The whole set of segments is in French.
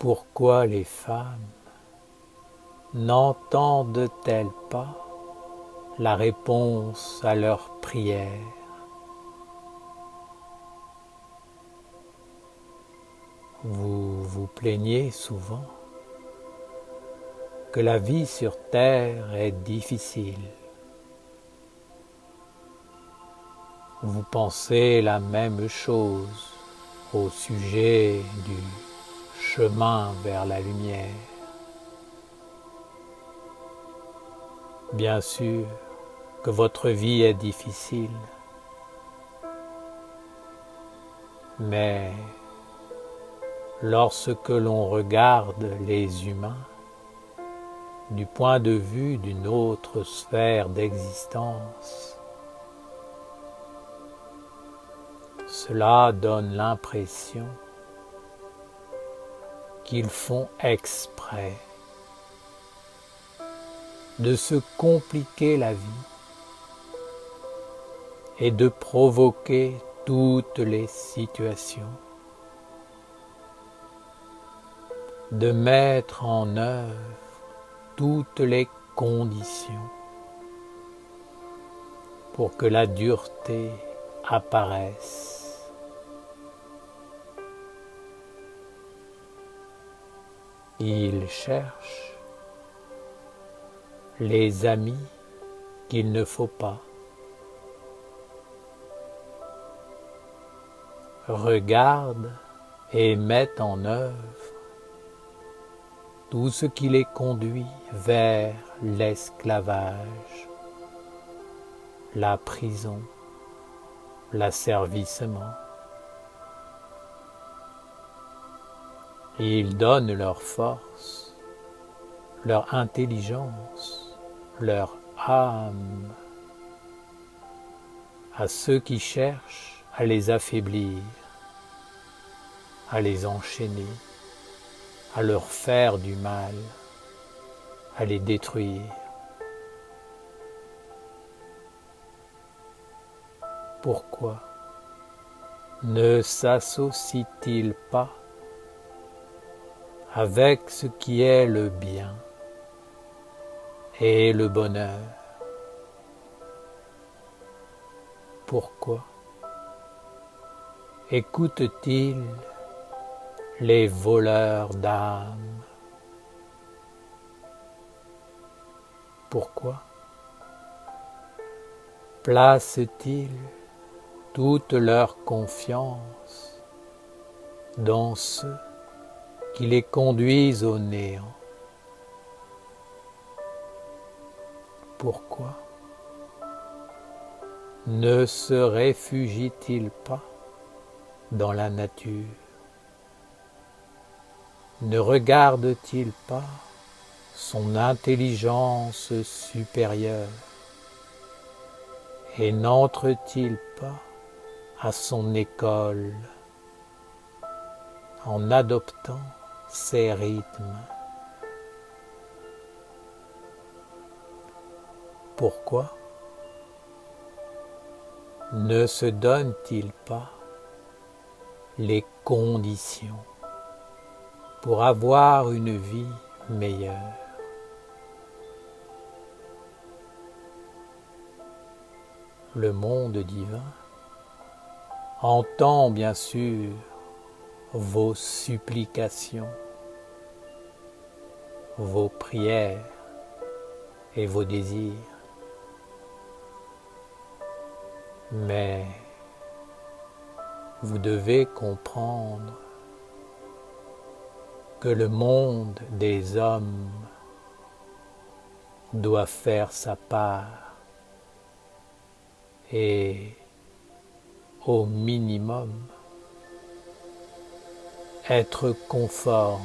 Pourquoi les femmes n'entendent-elles pas la réponse à leurs prières? Vous vous plaignez souvent que la vie sur terre est difficile. Vous pensez la même chose au sujet du chemin vers la lumière. Bien sûr que votre vie est difficile, mais lorsque l'on regarde les humains du point de vue d'une autre sphère d'existence, cela donne l'impression qu'ils font exprès de se compliquer la vie et de provoquer toutes les situations, de mettre en œuvre toutes les conditions pour que la dureté apparaisse. Ils cherchent les amis qu'il ne faut pas, regardent et mettent en œuvre tout ce qui les conduit vers l'esclavage, la prison, l'asservissement. Ils donnent leur force, leur intelligence, leur âme à ceux qui cherchent à les affaiblir, à les enchaîner, à leur faire du mal, à les détruire. Pourquoi ne s'associent-ils pas avec ce qui est le bien et le bonheur? Pourquoi écoutent-ils les voleurs d'âme? Pourquoi placent-ils toute leur confiance dans ceux qui les conduisent au néant? Pourquoi ne se réfugient-ils pas dans la nature? Ne regardent-ils pas son intelligence supérieure et n'entrent-ils pas à son école en adoptant ses rythmes? Pourquoi ne se donnent-ils pas les conditions pour avoir une vie meilleure? Le monde divin entend bien sûr vos supplications, vos prières et vos désirs, mais vous devez comprendre que le monde des hommes doit faire sa part et au minimum être conforme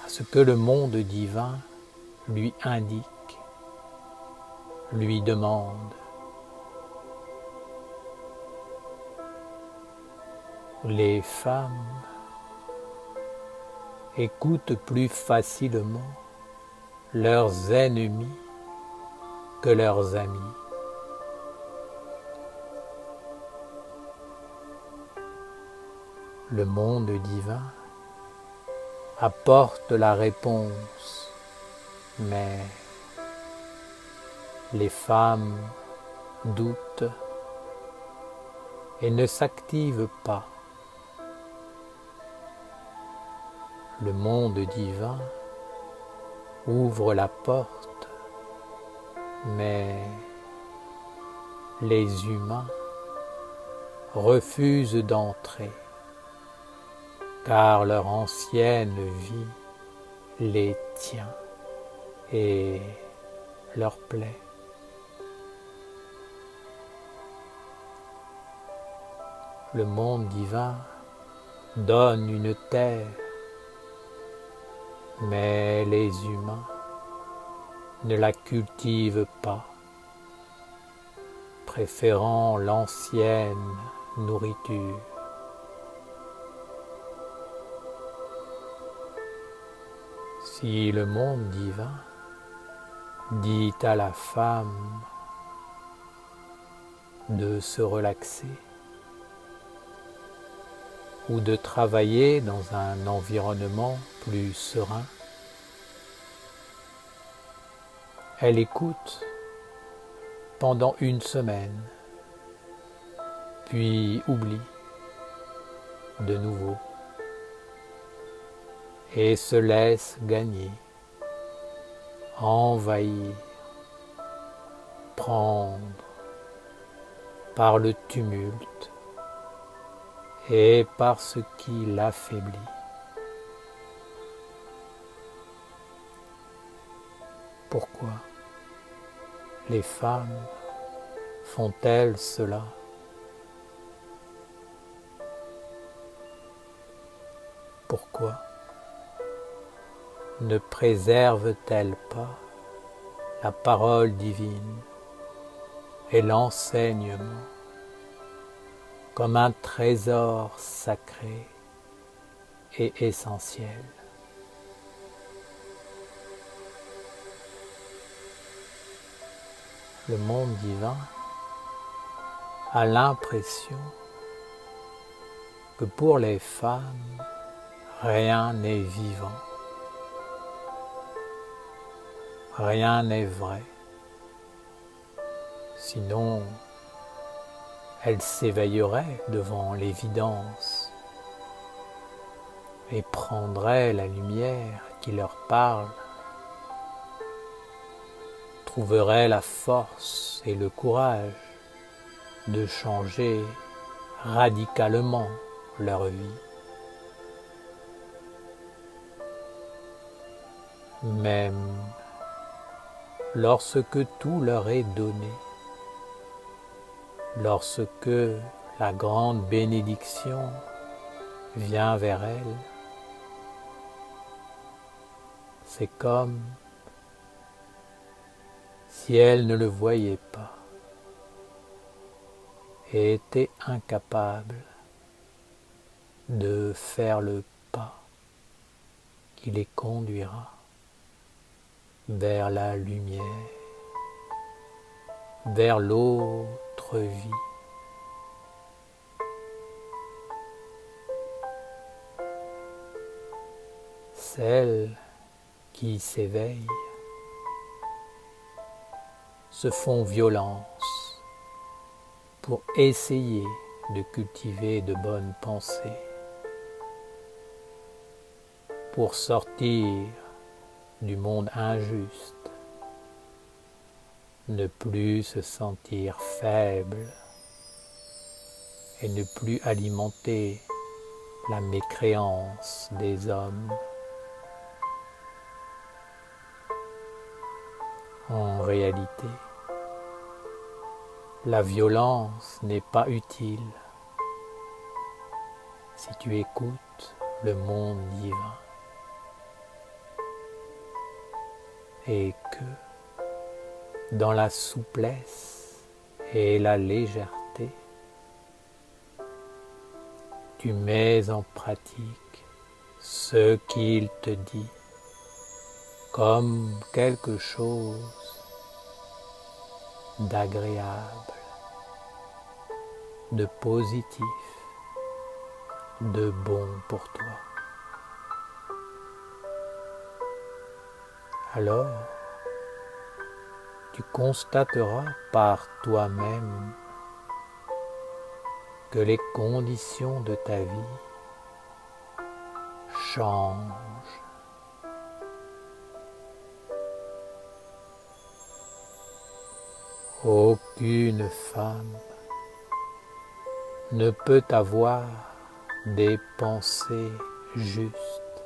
à ce que le monde divin lui indique, lui demande. Les femmes écoutent plus facilement leurs ennemis que leurs amis. Le monde divin apporte la réponse, mais les femmes doutent et ne s'activent pas. Le monde divin ouvre la porte, mais les humains refusent d'entrer, car leur ancienne vie les tient et leur plaît. Le monde divin donne une terre, mais les humains ne la cultivent pas, préférant l'ancienne nourriture. Si le monde divin dit à la femme de se relaxer ou de travailler dans un environnement plus serein, elle écoute pendant une semaine, puis oublie de nouveau et se laisse gagner, envahir, prendre par le tumulte et par ce qui l'affaiblit. Pourquoi les femmes font-elles cela? Pourquoi ne préservent-elles pas la parole divine et l'enseignement comme un trésor sacré et essentiel? Le monde divin a l'impression que pour les femmes, rien n'est vivant, rien n'est vrai, sinon elles s'éveilleraient devant l'évidence et prendraient la lumière qui leur parle, trouveraient la force et le courage de changer radicalement leur vie. Même lorsque tout leur est donné, lorsque la grande bénédiction vient vers elles, c'est comme si elles ne le voyaient pas et étaient incapables de faire le pas qui les conduira vers la lumière, vers l'autre vie. Celles qui s'éveillent se font violence pour essayer de cultiver de bonnes pensées, pour sortir du monde injuste, ne plus se sentir faible et ne plus alimenter la mécréance des hommes. En réalité, la violence n'est pas utile si tu écoutes le monde divin et que dans la souplesse et la légèreté, tu mets en pratique ce qu'il te dit comme quelque chose d'agréable, de positif, de bon pour toi. Alors, tu constateras par toi-même que les conditions de ta vie changent. Aucune femme ne peut avoir des pensées justes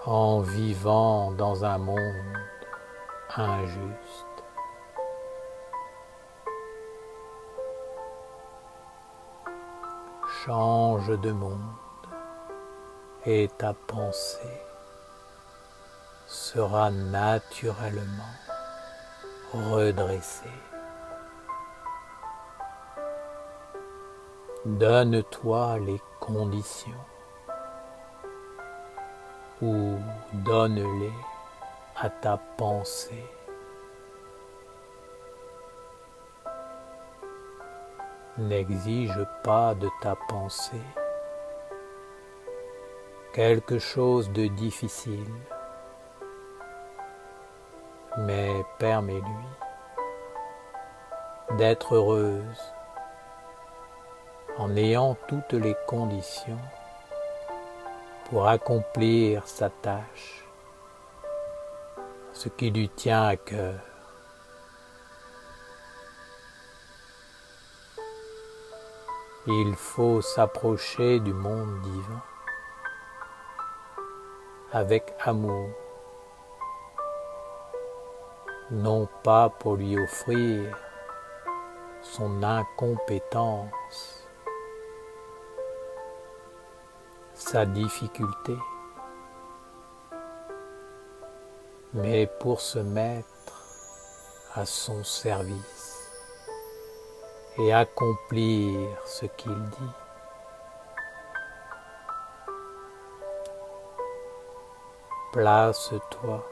en vivant dans un monde injuste. Change de monde et ta pensée sera naturellement redressée. Donne-toi les conditions ou donne-les à ta pensée. N'exige pas de ta pensée quelque chose de difficile, mais permets-lui d'être heureuse en ayant toutes les conditions pour accomplir sa tâche, ce qui lui tient à cœur. Il faut s'approcher du monde divin avec amour, non pas pour lui offrir son incompétence, sa difficulté, mais pour se mettre à son service et accomplir ce qu'il dit. Place-toi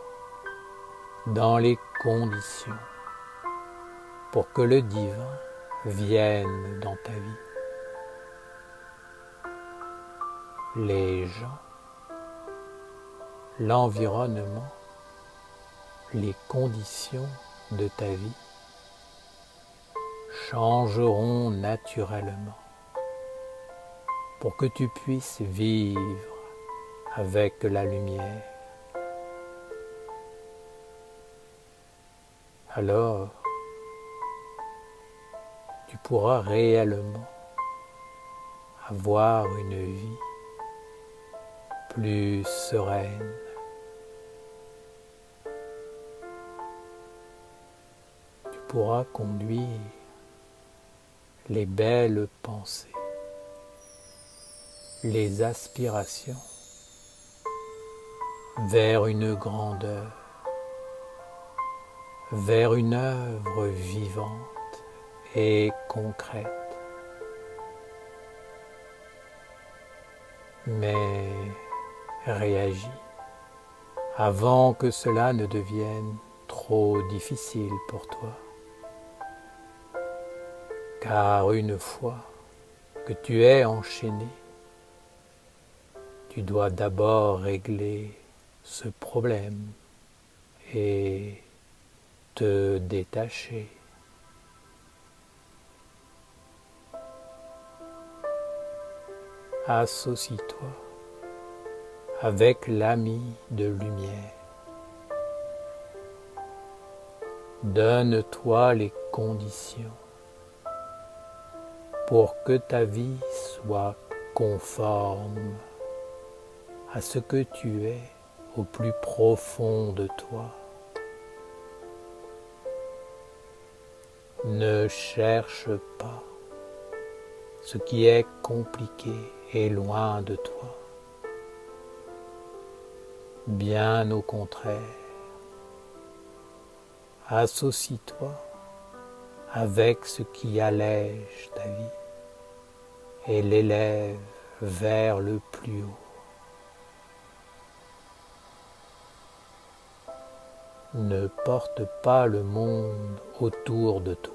dans les conditions pour que le divin vienne dans ta vie. Les gens, l'environnement, les conditions de ta vie changeront naturellement pour que tu puisses vivre avec la lumière. Alors, tu pourras réellement avoir une vie plus sereine. Tu pourras conduire les belles pensées, les aspirations vers une grandeur, vers une œuvre vivante et concrète. Mais réagis avant que cela ne devienne trop difficile pour toi. Car une fois que tu es enchaîné, tu dois d'abord régler ce problème et te détacher. Associe-toi avec l'ami de lumière. Donne-toi les conditions pour que ta vie soit conforme à ce que tu es au plus profond de toi. Ne cherche pas ce qui est compliqué et loin de toi. Bien au contraire, associe-toi avec ce qui allège ta vie et l'élève vers le plus haut. Ne porte pas le monde autour de toi.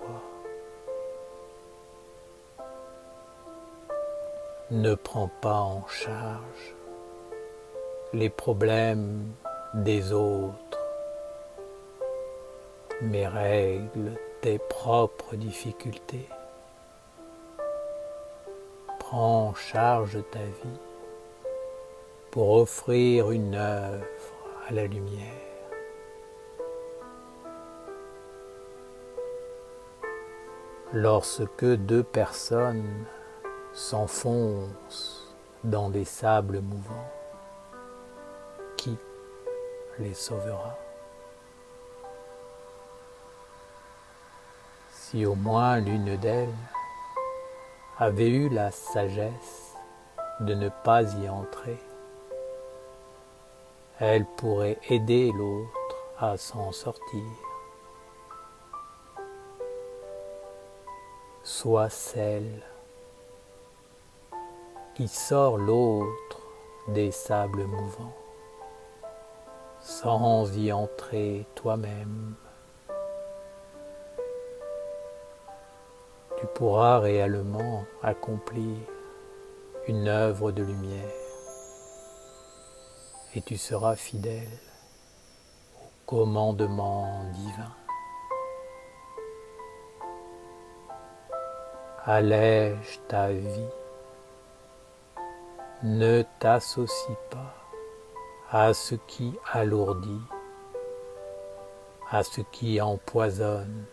ne prends pas en charge les problèmes des autres, mais règle tes propres difficultés. Prends en charge ta vie pour offrir une œuvre à la lumière. Lorsque deux personnes s'enfoncent dans des sables mouvants, qui les sauvera? Si au moins l'une d'elles avait eu la sagesse de ne pas y entrer, elle pourrait aider l'autre à s'en sortir. Sois celle qui sort l'autre des sables mouvants, sans y entrer toi-même. Tu pourras réellement accomplir une œuvre de lumière et tu seras fidèle au commandement divin. Allège ta vie, ne t'associe pas à ce qui alourdit, à ce qui empoisonne,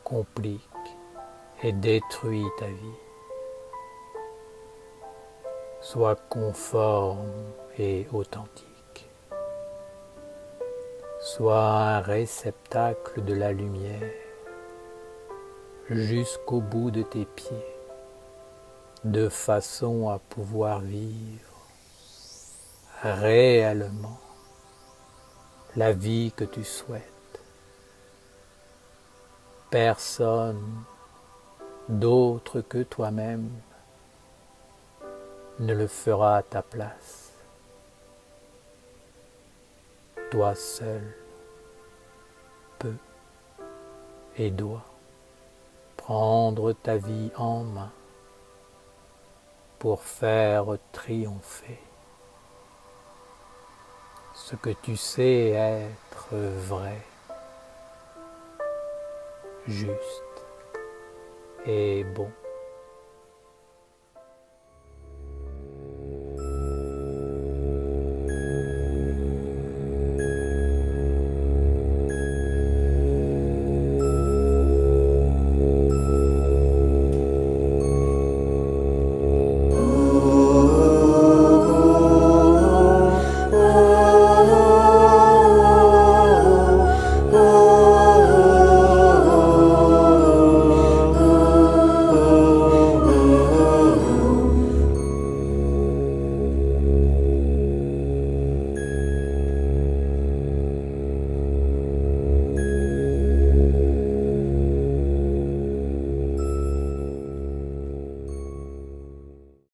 complique et détruit ta vie. Sois conforme et authentique. Sois un réceptacle de la lumière jusqu'au bout de tes pieds, de façon à pouvoir vivre réellement la vie que tu souhaites. Personne d'autre que toi-même ne le fera à ta place. Toi seul peux et dois prendre ta vie en main pour faire triompher ce que tu sais être vrai, juste et bon.